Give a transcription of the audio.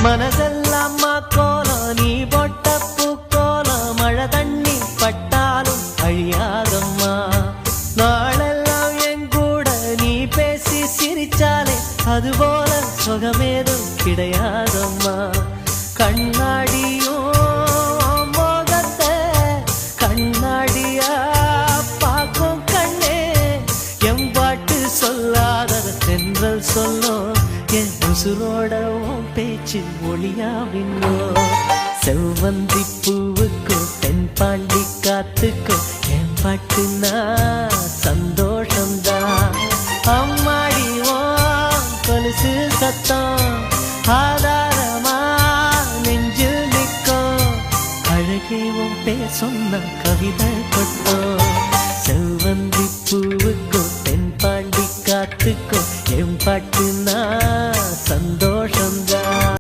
மனசெல்லாம் கோலம் நீ போட்ட பூக்கோலம் மழை தண்ணி பட்டாலும் அழியாதம்மா நாளெல்லாம் என் கூட நீ பேசி சிரிச்சாலே அதுபோல சுகமேதும் கிடையாதம்மா கண்ணாடியும் மோகத்தை கண்ணாடியா பார்க்கும் கண்ணே என் பாட்டு சொல்லாதத தென்றல் சொல்லும் என் உசுரோட பேச்சு ஒளியாவின்னோ செவ்வந்தி பூவுக்கும் தென்பாண்டி காத்துக்கும் என் பாட்டுனா சந்தோஷம்தான் அம்மாடிவோ கொலுசு சத்தம் ஆதாரமா நெஞ்சில் நிற்கும் அழகேவும் பேர் சொன்ன கவிதை கொட்டும் செவ்வந்தி பூவுக்கும் தென்பாண்டி காத்துக்கும் என் பாட்டுனா